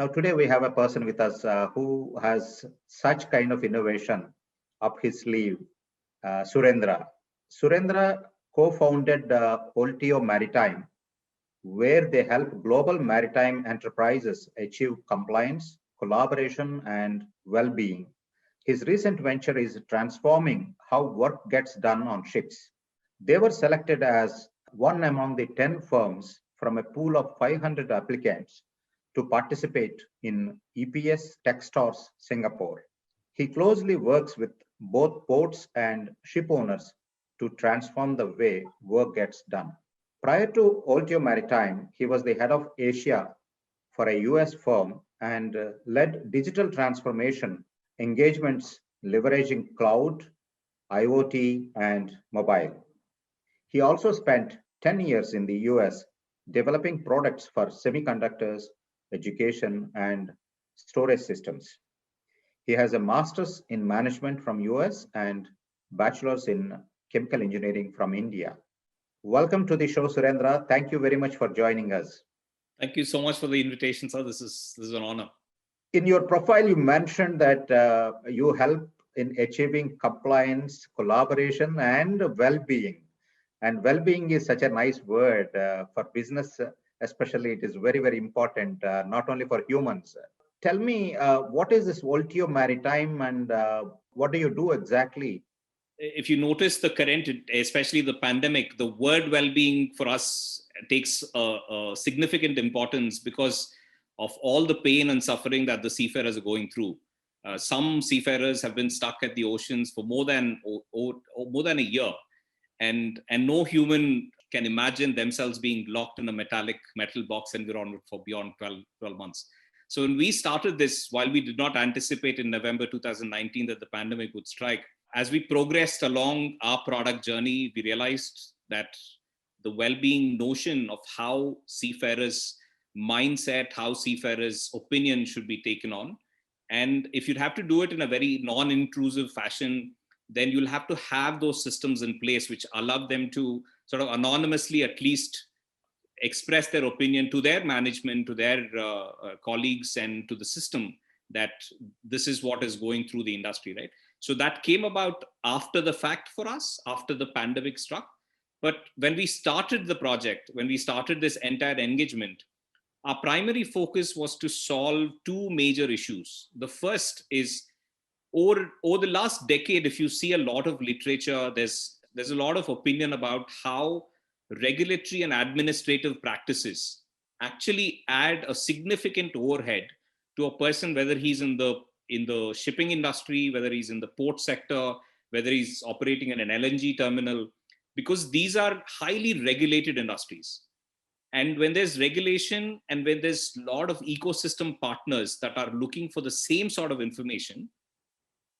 Now, today we have a person with us who has such kind of innovation up his sleeve, Surendra. Surendra co-founded Oltio Maritime, where they help global maritime enterprises achieve compliance, collaboration, and well-being. His recent venture is transforming how work gets done on ships. They were selected as one among the 10 firms from a pool of 500 applicants to participate in EPS Techstars Singapore. He closely works with both ports and ship owners to transform the way work gets done. Prior to Oltio Maritime, he was the head of Asia for a US firm and led digital transformation engagements leveraging cloud, IoT, and mobile. He also spent 10 years in the US developing products for semiconductors, education, and storage systems. He has a master's in management from US and bachelor's in chemical engineering from India. Welcome to the show, Surendra. Thank you very much for joining us. Thank you so much for the invitation, sir. This is an honor. In your profile, you mentioned that you help in achieving compliance, collaboration, and well-being. And well-being is such a nice word for business, especially. It is very, very important, not only for humans. Tell me, what is this Oltio Maritime and what do you do exactly? If you notice the current, especially the pandemic, the word well-being for us takes a significant importance because of all the pain and suffering that the seafarers are going through. Some seafarers have been stuck at the oceans for more than a year, and no human can imagine themselves being locked in a metal box environment for beyond 12 months. So when we started this, while we did not anticipate in November 2019 that the pandemic would strike, as we progressed along our product journey, we realized that the well-being notion of how seafarers' mindset, how seafarers' opinion should be taken on. And if you'd have to do it in a very non-intrusive fashion, then you'll have to have those systems in place which allow them to sort of anonymously at least express their opinion to their management, to their colleagues, and to the system that this is what is going through the industry, right? So that came about after the fact for us, after the pandemic struck. But when we started the project, when we started this entire engagement, our primary focus was to solve two major issues. The first is over the last decade, if you see a lot of literature, there's a lot of opinion about how regulatory and administrative practices actually add a significant overhead to a person, whether he's in the shipping industry, whether he's in the port sector, whether he's operating in an LNG terminal, because these are highly regulated industries. And when there's regulation and when there's a lot of ecosystem partners that are looking for the same sort of information,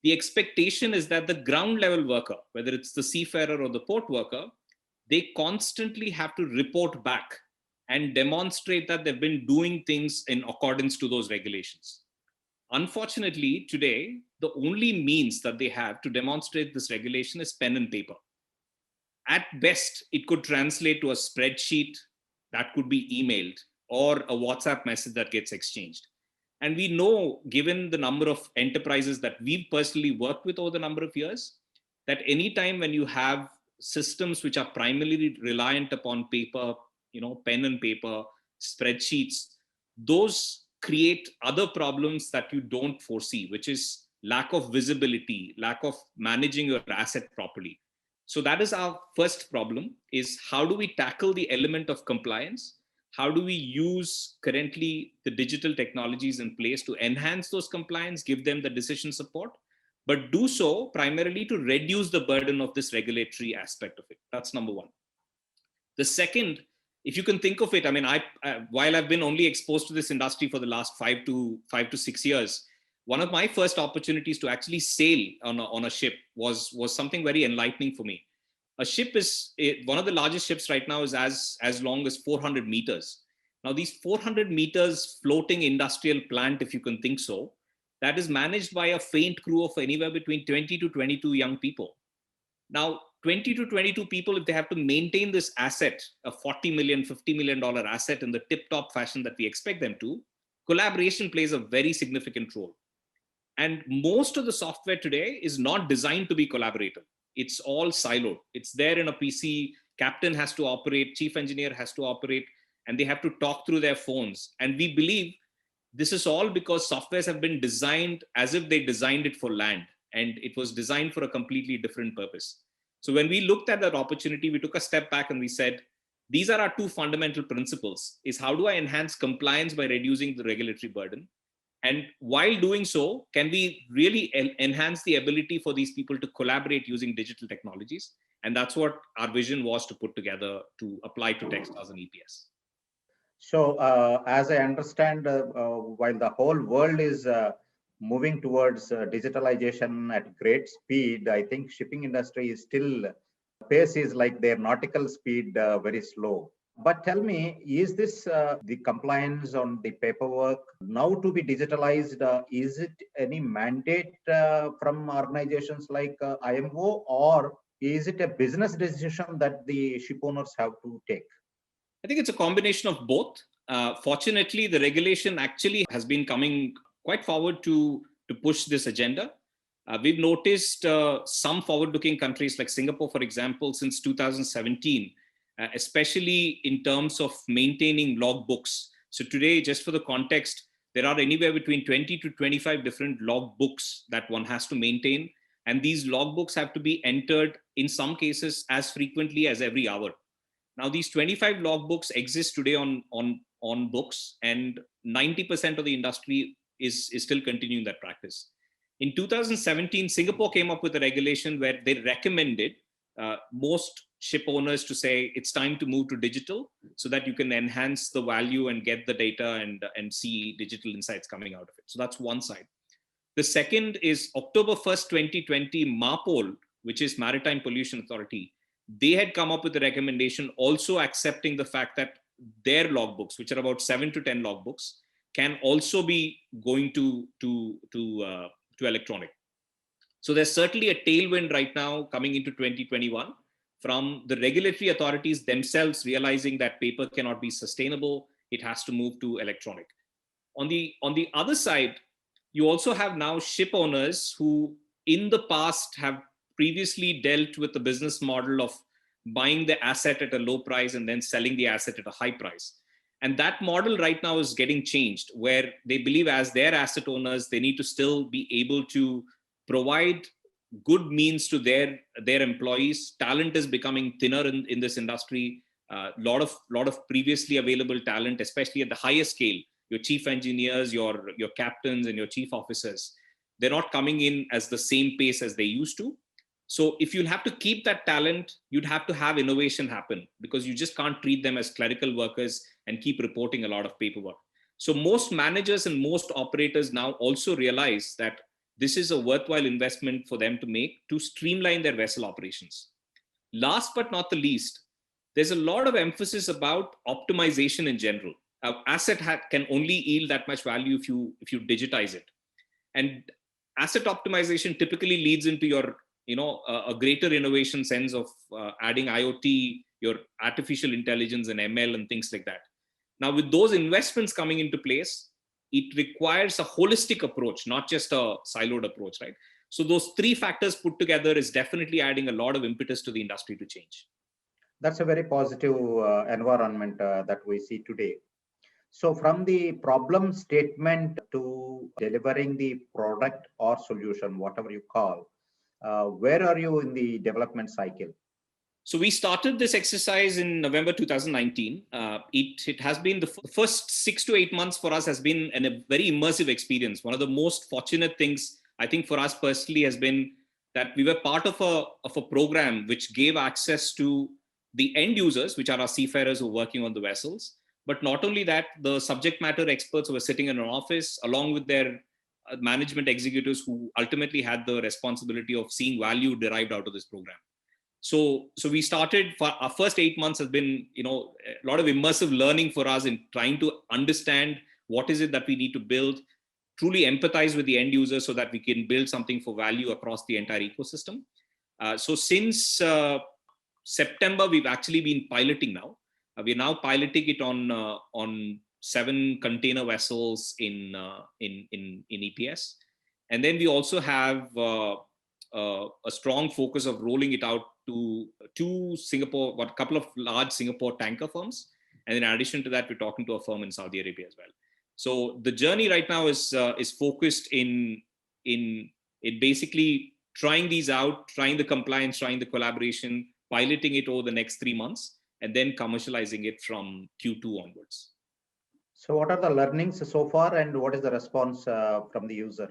the expectation is that the ground level worker, whether it's the seafarer or the port worker, they constantly have to report back and demonstrate that they've been doing things in accordance to those regulations. Unfortunately, today, the only means that they have to demonstrate this regulation is pen and paper. At best, it could translate to a spreadsheet that could be emailed or a WhatsApp message that gets exchanged. And we know, given the number of enterprises that we've personally worked with over the number of years, that anytime when you have systems which are primarily reliant upon paper, pen and paper, spreadsheets, those create other problems that you don't foresee, which is lack of visibility, lack of managing your asset properly. So that is our first problem, is how do we tackle the element of compliance? How do we use currently the digital technologies in place to enhance those compliance, give them the decision support, but do so primarily to reduce the burden of this regulatory aspect of it? That's number one. The second, if you can think of it, I mean, while I've been only exposed to this industry for the last 5 to 6 years, one of my first opportunities to actually sail on a ship was something very enlightening for me. A ship is one of the largest ships right now is as long as 400 meters. Now, these 400 meters floating industrial plant, if you can think so, that is managed by a faint crew of anywhere between 20 to 22 young people. Now, 20 to 22 people, if they have to maintain this asset, a $40 million, $50 million asset in the tip-top fashion that we expect them to, collaboration plays a very significant role. And most of the software today is not designed to be collaborative. It's all siloed. It's there in a PC, captain has to operate, chief engineer has to operate, and they have to talk through their phones. And we believe this is all because softwares have been designed as if they designed it for land, and it was designed for a completely different purpose. So when we looked at that opportunity, we took a step back and we said, these are our two fundamental principles: is how do I enhance compliance by reducing the regulatory burden? And while doing so, can we really enhance the ability for these people to collaborate using digital technologies? And that's what our vision was to put together to apply to Techstars and EPS. So, as I understand, while the whole world is moving towards digitalization at great speed, I think shipping industry is still, pace is like their nautical speed, very slow. But tell me, is this the compliance on the paperwork now to be digitalized? Is it any mandate from organizations like IMO, or is it a business decision that the ship owners have to take? I think it's a combination of both. Fortunately, the regulation actually has been coming quite forward to push this agenda. We've noticed some forward-looking countries like Singapore, for example, since 2017, especially in terms of maintaining logbooks. So today, just for the context, there are anywhere between 20 to 25 different logbooks that one has to maintain. And these logbooks have to be entered in some cases as frequently as every hour. Now, these 25 logbooks exist today on books, and 90% of the industry is still continuing that practice. In 2017, Singapore came up with a regulation where they recommended most ship owners to say it's time to move to digital so that you can enhance the value and get the data and see digital insights coming out of it. So that's one side. The second is October 1st, 2020, MARPOL, which is Maritime Pollution Authority. They had come up with a recommendation also accepting the fact that their logbooks, which are about 7 to 10 logbooks, can also be going to electronic. So there's certainly a tailwind right now coming into 2021 from the regulatory authorities themselves realizing that paper cannot be sustainable. It has to move to electronic. On the other side, you also have now ship owners who in the past have previously dealt with the business model of buying the asset at a low price and then selling the asset at a high price. And that model right now is getting changed, where they believe as their asset owners, they need to still be able to provide good means to their employees. Talent is becoming thinner in this industry. Lot of previously available talent, especially at the highest scale, your chief engineers, your captains and your chief officers, they're not coming in as the same pace as they used to. So if you'll have to keep that talent, you'd have to have innovation happen, because you just can't treat them as clerical workers and keep reporting a lot of paperwork. So most managers and most operators now also realize that this is a worthwhile investment for them to make to streamline their vessel operations. Last but not the least, there's a lot of emphasis about optimization in general. An asset can only yield that much value if you digitize it. And asset optimization typically leads into your a greater innovation sense of adding IoT, your artificial intelligence and ML and things like that. Now, with those investments coming into place, it requires a holistic approach, not just a siloed approach, right? So those three factors put together is definitely adding a lot of impetus to the industry to change. That's a very positive environment that we see today. So from the problem statement to delivering the product or solution, whatever you call, where are you in the development cycle? So we started this exercise in November 2019. It has been the first 6 to 8 months for us has been a very immersive experience. One of the most fortunate things, I think, for us personally has been that we were part of a program which gave access to the end users, which are our seafarers who are working on the vessels. But not only that, the subject matter experts who were sitting in an office along with their management executives who ultimately had the responsibility of seeing value derived out of this program. So we started, for our first 8 months has been, a lot of immersive learning for us in trying to understand what is it that we need to build, truly empathize with the end user so that we can build something for value across the entire ecosystem. So since September, we've actually been piloting now. We're now piloting it on 7 container vessels in EPS. And then we also have a strong focus of rolling it out to a couple of large Singapore tanker firms. And in addition to that, we're talking to a firm in Saudi Arabia as well. So the journey right now is focused in basically trying these out, trying the compliance, trying the collaboration, piloting it over the next 3 months, and then commercializing it from Q2 onwards. So what are the learnings so far, and what is the response from the user?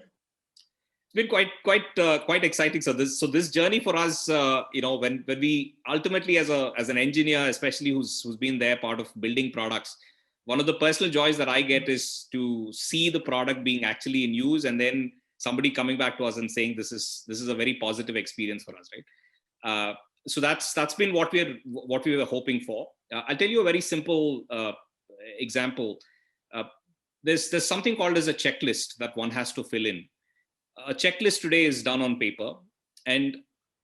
It's been quite exciting. So this journey for us, when we ultimately as an engineer, especially who's been there part of building products, one of the personal joys that I get is to see the product being actually in use, and then somebody coming back to us and saying this is a very positive experience for us, right? So that's been what we were hoping for. I'll tell you a very simple example. There's something called as a checklist that one has to fill in. A checklist today is done on paper, and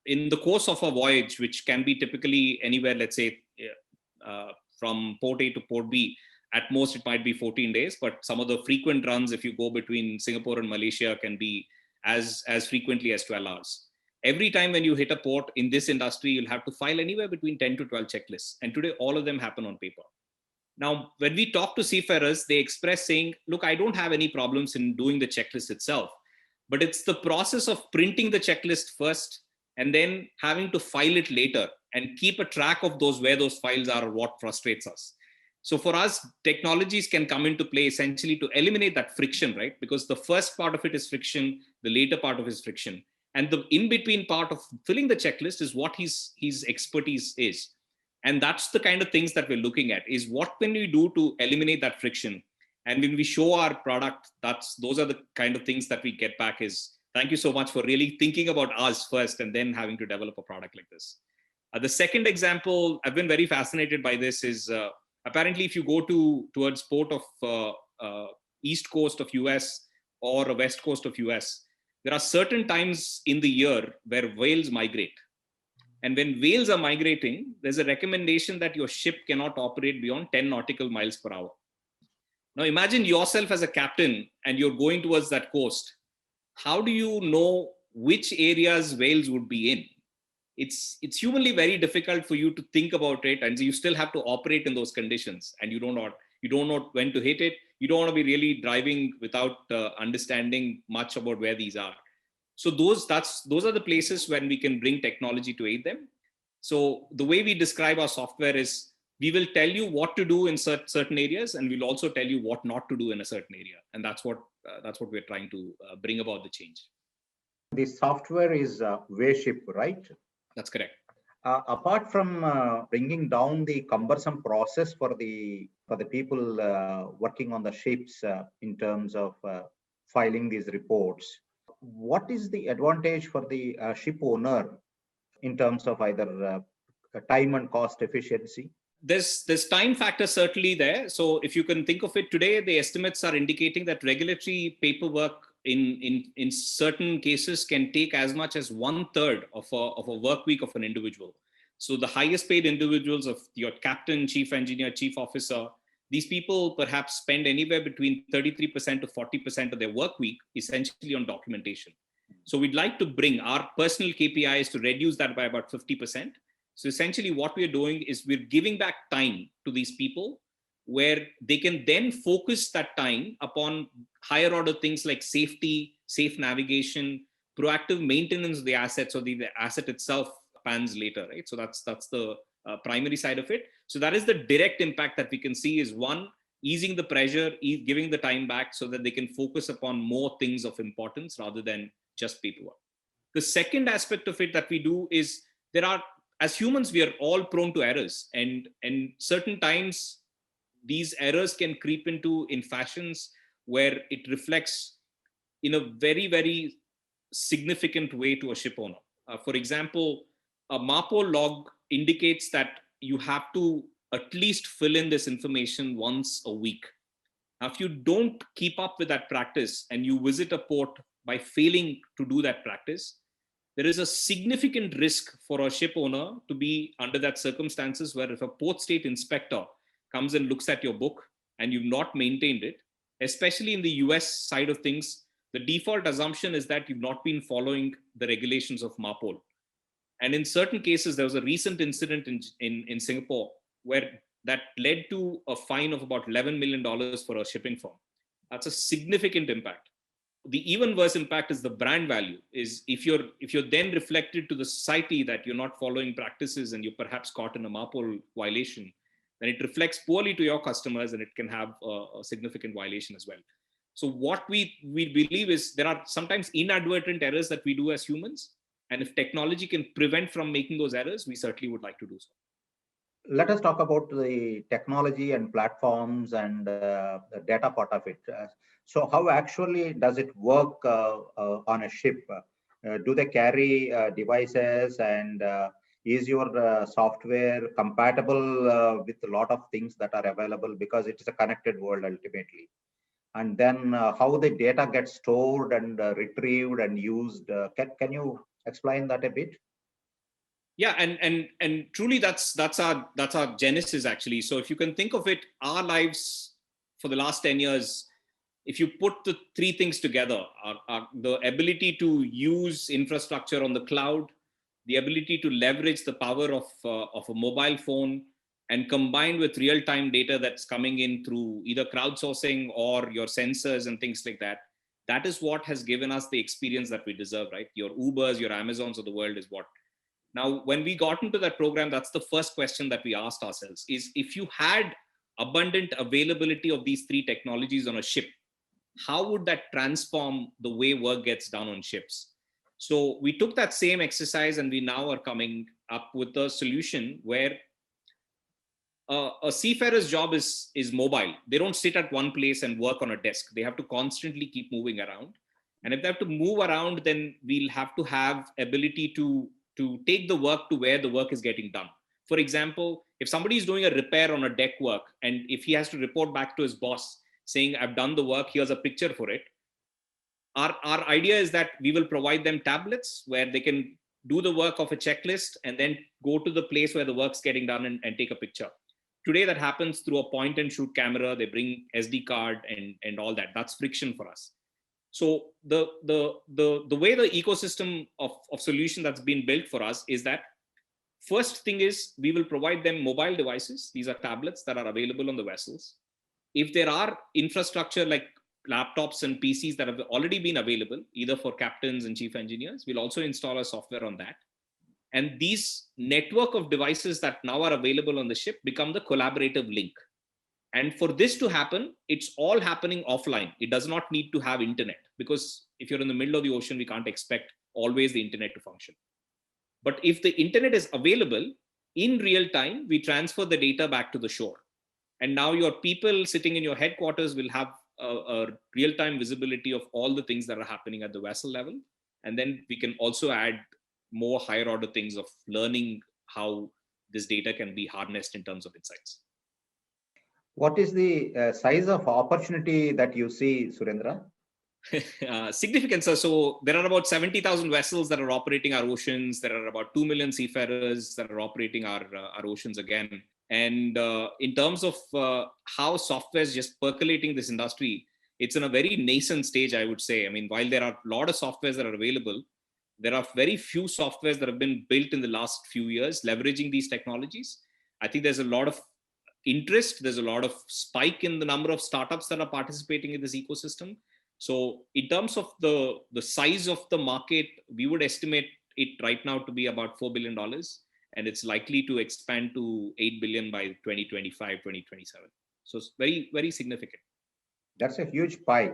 in the course of a voyage, which can be typically anywhere, let's say from port A to port B, at most it might be 14 days, but some of the frequent runs, if you go between Singapore and Malaysia, can be as frequently as 12 hours. Every time when you hit a port in this industry, you'll have to file anywhere between 10 to 12 checklists. And today, all of them happen on paper. Now, when we talk to seafarers, they express saying, look, I don't have any problems in doing the checklist itself, but it's the process of printing the checklist first and then having to file it later and keep a track of where those files are, what frustrates us. So for us, technologies can come into play essentially to eliminate that friction, right? Because the first part of it is friction, the later part of it is friction. And the in-between part of filling the checklist is what his expertise is. And that's the kind of things that we're looking at, is what can we do to eliminate that friction? And when we show our product, those are the kind of things that we get back is, thank you so much for really thinking about us first and then having to develop a product like this. The second example, I've been very fascinated by this, is apparently if you go towards port of East Coast of US or West Coast of US, there are certain times in the year where whales migrate. And when whales are migrating, there's a recommendation that your ship cannot operate beyond 10 nautical miles per hour. Now imagine yourself as a captain and you're going towards that coast. How do you know which areas whales would be in? It's humanly very difficult for you to think about it, and you still have to operate in those conditions, and you don't know when to hit it. You don't want to be really driving without understanding much about where these are. So those are the places when we can bring technology to aid them. So the way we describe our software is, we will tell you what to do in certain areas, and we'll also tell you what not to do in a certain area. And that's what we're trying to bring about the change. The software is Wayship, right? That's correct. Apart from bringing down the cumbersome process for the people working on the ships in terms of filing these reports, what is the advantage for the ship owner in terms of either time and cost efficiency? There's time factor certainly there. So if you can think of it today, the estimates are indicating that regulatory paperwork in certain cases can take as much as 1/3 of a work week of an individual. So the highest paid individuals of your captain, chief engineer, chief officer, these people perhaps spend anywhere between 33% to 40% of their work week essentially on documentation. So we'd like to bring our personal KPIs to reduce that by about 50%. So essentially what we're doing is we're giving back time to these people where they can then focus that time upon higher order things like safety, safe navigation, proactive maintenance of the asset, so the asset itself pans later, right? So that's the primary side of it. So that is the direct impact that we can see, is one, easing the pressure, giving the time back so that they can focus upon more things of importance rather than just paperwork. The second aspect of it that we do is, as humans, we are all prone to errors, and certain times these errors can creep in fashions where it reflects in a very, very significant way to a ship owner. For example, a MAPO log indicates that you have to at least fill in this information once a week. Now, if you don't keep up with that practice and you visit a port by failing to do that practice, there is a significant risk for a ship owner to be under that circumstances where if a port state inspector comes and looks at your book, and you've not maintained it, especially in the US side of things, the default assumption is that you've not been following the regulations of MARPOL. And in certain cases, there was a recent incident in Singapore where that led to a fine of about $11 million for a shipping firm. That's a significant impact. The even worse impact is the brand value. Is if you're then reflected to the society that you're not following practices and you're perhaps caught in a MARPOL violation, then it reflects poorly to your customers and it can have a significant violation as well. So what we believe is there are sometimes inadvertent errors that we do as humans. And if technology can prevent from making those errors, we certainly would like to do so. Let us talk about the technology and platforms and the data part of it. So how actually does it work on a ship? Do they carry devices, and is your software compatible with a lot of things that are available, because it is a connected world ultimately? And then how the data gets stored and retrieved and used? Can you explain that a bit? Yeah, and truly that's our genesis actually. So if you can think of it, our lives for the last 10 years, if you put the three things together, the ability to use infrastructure on the cloud, the ability to leverage the power of a mobile phone, and combined with real-time data that's coming in through either crowdsourcing or your sensors and things like that, that is what has given us the experience that we deserve, right? Your Ubers, your Amazons of the world is what. Now, when we got into that program, that's the first question that we asked ourselves is, if you had abundant availability of these three technologies on a ship, how would that transform the way work gets done on ships? So we took that same exercise and we now are coming up with a solution where a seafarer's job is mobile. They don't sit at one place and work on a desk. They have to constantly keep moving around. And if they have to move around, then we'll have to have ability to take the work to where the work is getting done. For example, if somebody is doing a repair on a deck work, and if he has to report back to his boss saying, I've done the work, here's a picture for it. Our idea is that we will provide them tablets where they can do the work of a checklist and then go to the place where the work's getting done and take a picture. Today, that happens through a point and shoot camera. They bring SD card and all that. That's friction for us. So the way the ecosystem of solution that's been built for us is that first thing is we will provide them mobile devices. These are tablets that are available on the vessels. If there are infrastructure like laptops and PCs that have already been available, either for captains and chief engineers, we'll also install a software on that. And these network of devices that now are available on the ship become the collaborative link. And for this to happen, it's all happening offline. It does not need to have internet, because if you're in the middle of the ocean, we can't expect always the internet to function. But if the internet is available in real time, we transfer the data back to the shore. And now your people sitting in your headquarters will have a real-time visibility of all the things that are happening at the vessel level. And then we can also add more higher order things of learning how this data can be harnessed in terms of insights. What is the size of opportunity that you see, Surendra? Significant, sir. So there are about 70,000 vessels that are operating our oceans. There are about 2 million seafarers that are operating our oceans again. And in terms of how software is just percolating this industry, it's in a very nascent stage, I would say. I mean, while there are a lot of softwares that are available, there are very few softwares that have been built in the last few years leveraging these technologies. I think there's a lot of interest. There's a lot of spike in the number of startups that are participating in this ecosystem. So in terms of the size of the market, we would estimate it right now to be about $4 billion. And it's likely to expand to 8 billion by 2025, 2027. So it's very, very significant. That's a huge pie.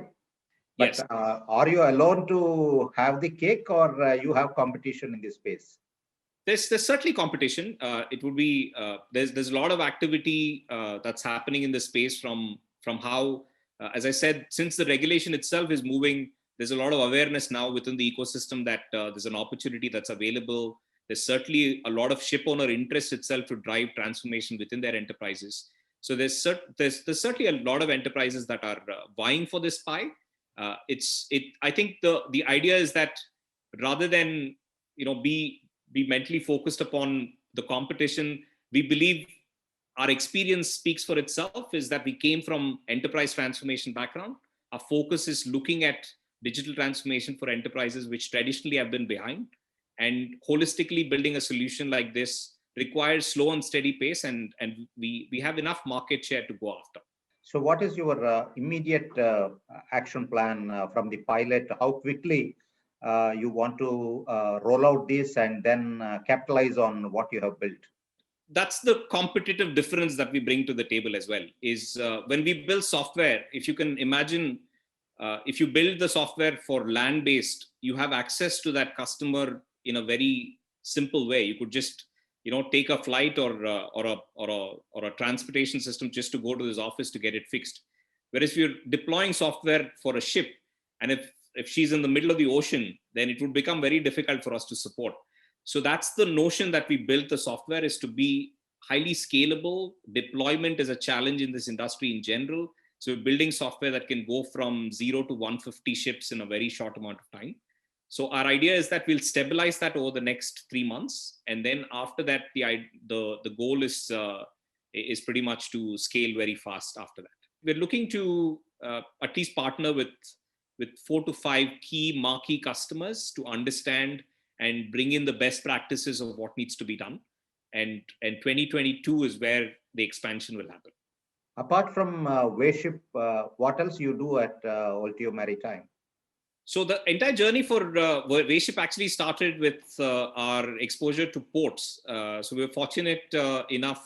But yes. Are you alone to have the cake, or you have competition in this space? There's certainly competition. It would be there's a lot of activity that's happening in the space from how, as I said, since the regulation itself is moving, there's a lot of awareness now within the ecosystem that there's an opportunity that's available. There's certainly a lot of ship owner interest itself to drive transformation within their enterprises. So there's certainly a lot of enterprises that are vying for this pie. I think the idea is that rather than be mentally focused upon the competition, we believe our experience speaks for itself is that we came from enterprise transformation background. Our focus is looking at digital transformation for enterprises which traditionally have been behind, and holistically building a solution like this requires slow and steady pace, and we have enough market share to go after. So what is your immediate action plan from the pilot? How quickly you want to roll out this and then capitalize on what you have built? That's the competitive difference that we bring to the table as well, is when we build software, if you can imagine, if you build the software for land-based, you have access to that customer in a very simple way. You could just, take a flight or a transportation system just to go to this office to get it fixed. Whereas if you're deploying software for a ship, and if she's in the middle of the ocean, then it would become very difficult for us to support. So that's the notion that we built the software, is to be highly scalable. Deployment is a challenge in this industry in general. So we're building software that can go from 0 to 150 ships in a very short amount of time. So our idea is that we'll stabilize that over the next 3 months. And then after that, the goal is pretty much to scale very fast after that. We're looking to at least partner with 4 to 5 key marquee customers to understand and bring in the best practices of what needs to be done. And 2022 is where the expansion will happen. Apart from Wayship, what else you do at Voltio Maritime? So the entire journey for Wayship actually started with our exposure to ports. So we were fortunate enough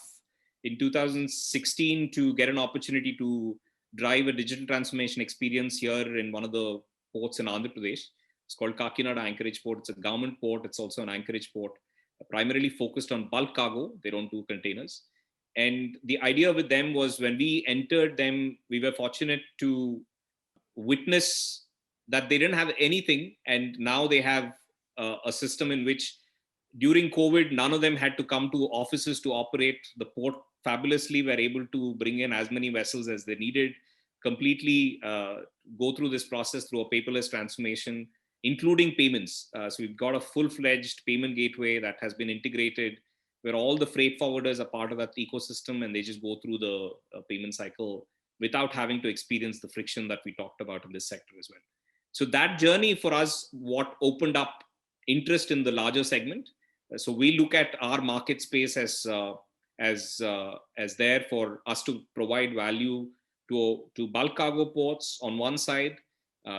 in 2016 to get an opportunity to drive a digital transformation experience here in one of the ports in Andhra Pradesh. It's called Kakinada Anchorage Port. It's a government port. It's also an anchorage port, primarily focused on bulk cargo. They don't do containers. And the idea with them was, when we entered them, we were fortunate to witness that they didn't have anything. And now they have a system in which during COVID, none of them had to come to offices to operate. The port fabulously were able to bring in as many vessels as they needed, completely go through this process through a paperless transformation, including payments. So we've got a full-fledged payment gateway that has been integrated, where all the freight forwarders are part of that ecosystem, and they just go through the payment cycle without having to experience the friction that we talked about in this sector as well. So that journey for us, what opened up interest in the larger segment. So we look at our market space as there for us to provide value to bulk cargo ports on one side,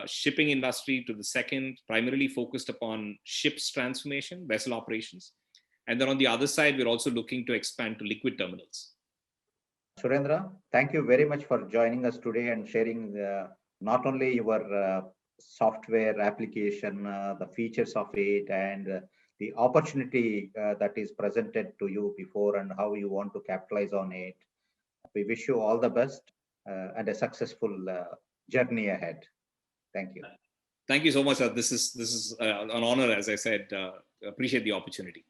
shipping industry to the second, primarily focused upon ships transformation, vessel operations. And then on the other side, we're also looking to expand to liquid terminals. Surendra, thank you very much for joining us today and sharing not only your software application, the features of it, and the opportunity that is presented to you before, and how you want to capitalize on it. We wish you all the best and a successful journey ahead. Thank you. Thank you so much. This is an honor, as I said. Appreciate the opportunity.